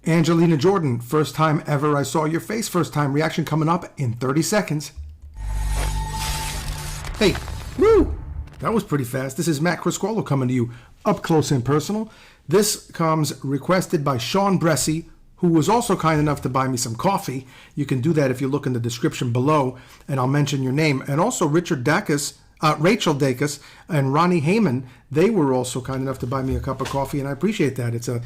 Angelina Jordan, first time ever I saw your face. First time reaction coming up in 30 seconds. Hey, woo! That was pretty fast. This is Matt Criscuolo coming to you up close and personal. This comes requested by Sean Bressy, who was also kind enough to buy me some coffee. You can do that if you look in the description below, and I'll mention your name. And also Rachel Dacus and Ronnie Heyman, they were also kind enough to buy me a cup of coffee, and I appreciate that. It's a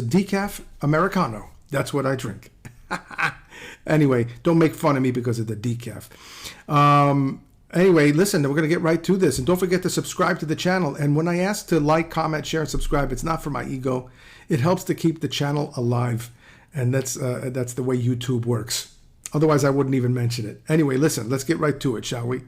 decaf Americano. That's what I drink. Anyway, don't make fun of me because of the decaf. Anyway, listen, we're going to get right to this. And don't forget to subscribe to the channel. And when I ask to like, comment, share, and subscribe, it's not for my ego. It helps to keep the channel alive. And that's the way YouTube works. Otherwise, I wouldn't even mention it. Anyway, listen, let's get right to it, shall we?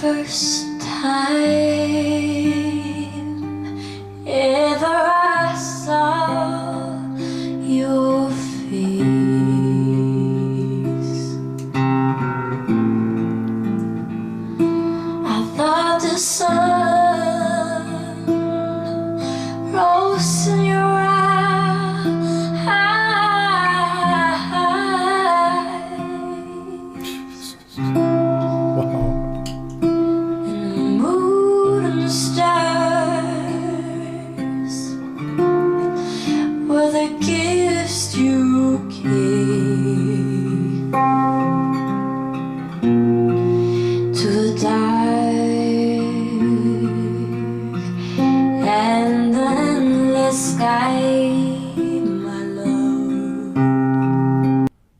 First time ever I saw your face, I thought the sun rose in your eyes.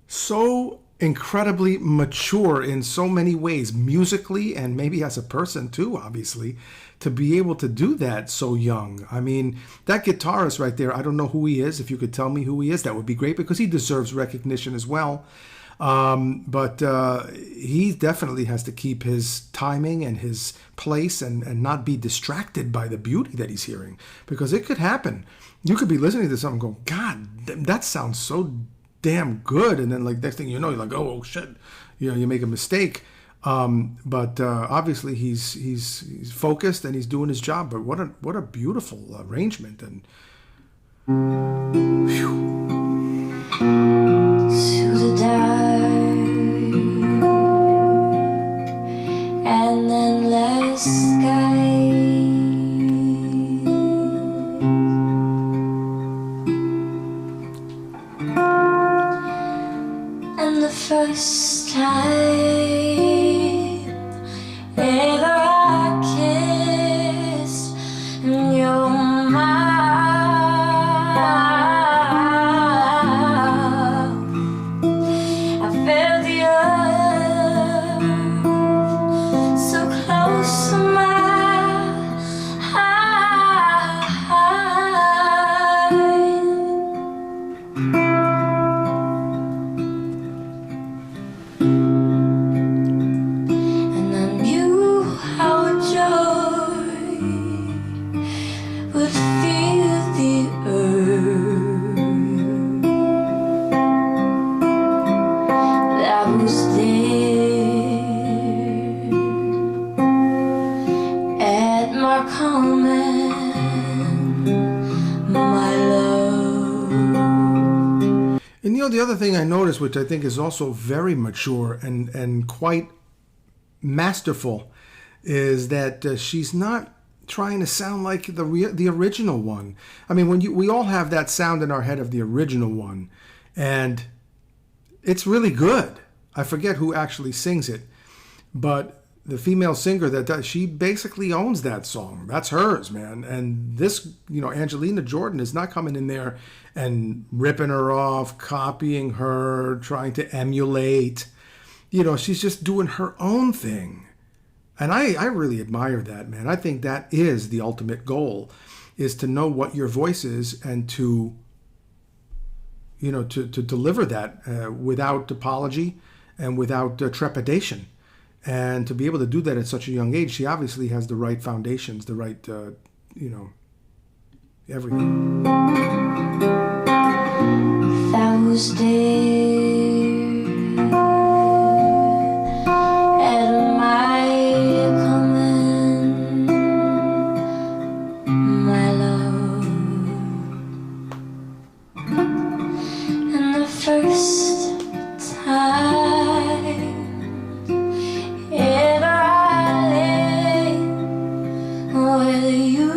So incredibly mature in so many ways, musically and maybe as a person too, obviously, to be able to do that so young. I mean, that guitarist right there, I don't know who he is. If you could tell me who he is, that would be great, because he deserves recognition as well. But he definitely has to keep his timing and his place and not be distracted by the beauty that he's hearing, because it could happen. You could be listening to something and go, God, that sounds so damn good, and then like next thing you know, you're like, oh shit, you know, you make a mistake. But obviously he's focused and he's doing his job. But what a beautiful arrangement. And to the dark and endless sky, and the first time ever I kissed your mouth, I felt the earth so close to my the other thing I noticed, which I think is also very mature and quite masterful, is that she's not trying to sound like the original one. I mean, we all have that sound in our head of the original one, and it's really good. I forget who actually sings it, but the female singer that does, she basically owns that song. That's hers, man. And this, you know, Angelina Jordan is not coming in there and ripping her off, copying her, trying to emulate. You know, she's just doing her own thing. And I really admire that, man. I think that is the ultimate goal, is to know what your voice is and to, you know, to deliver that without apology and without trepidation. And to be able to do that at such a young age, she obviously has the right foundations, the right, you know, everything. That was there at my coming, my love, and the first time ever I lay with you.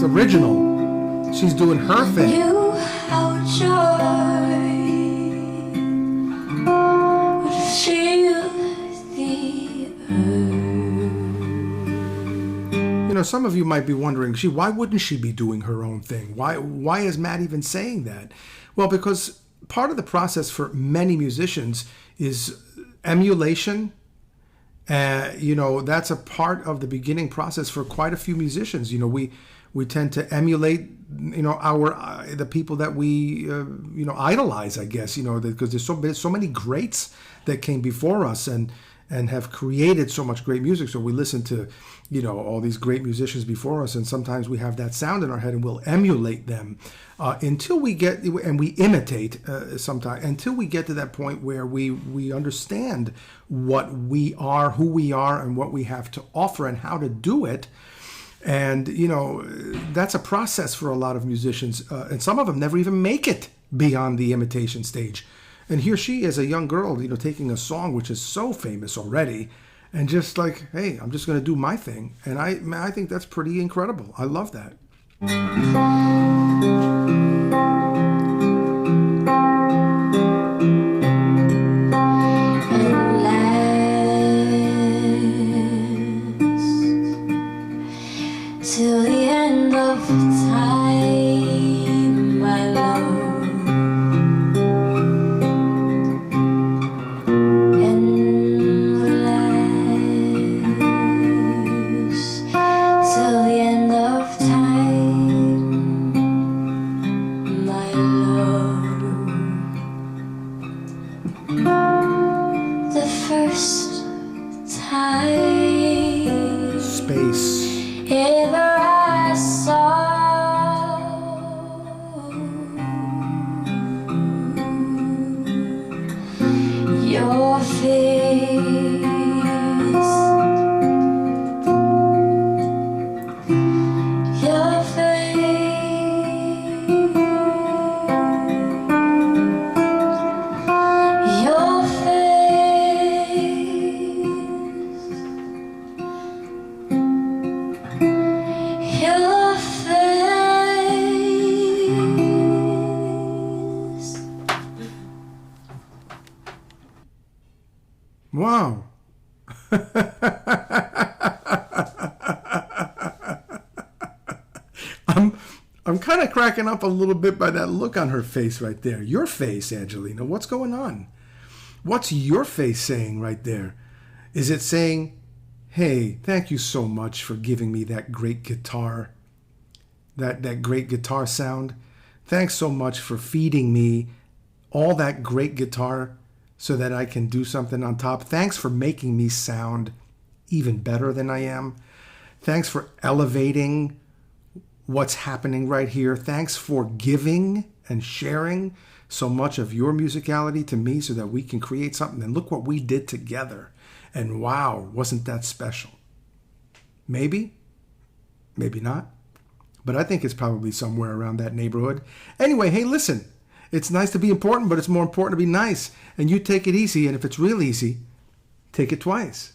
Original. She's doing her thing. You how joy would fill the earth. You know, some of you might be wondering, why wouldn't she be doing her own thing? Why is Matt even saying that? Well, because part of the process for many musicians is emulation. You know, that's a part of the beginning process for quite a few musicians. You know, we tend to emulate, you know, the people that we, you know, idolize, I guess, you know, because there's so many greats that came before us and have created so much great music. So we listen to, you know, all these great musicians before us, and sometimes we have that sound in our head and we'll emulate them until we get, and we imitate sometimes, until we get to that point where we understand what we are, who we are, and what we have to offer and how to do it. And, you know, that's a process for a lot of musicians. And some of them never even make it beyond the imitation stage. And here she is, a young girl, you know, taking a song which is so famous already and just like, hey, I'm just going to do my thing. And I think that's pretty incredible. I love that. Till the end of time, my love, endless. Till the end of time, my love. The first time. Space. Ever I saw your face, your face, your Wow. I'm kind of cracking up a little bit by that look on her face right there. Your face, Angelina. What's going on? What's your face saying right there? Is it saying, hey, thank you so much for giving me that great guitar, that great guitar sound? Thanks so much for feeding me all that great guitar so that I can do something on top. Thanks for making me sound even better than I am. Thanks for elevating what's happening right here. Thanks for giving and sharing so much of your musicality to me so that we can create something. And look what we did together. And wow, wasn't that special? Maybe, maybe not. But I think it's probably somewhere around that neighborhood. Anyway, hey, listen. It's nice to be important, but it's more important to be nice. And you take it easy, and if it's real easy, take it twice.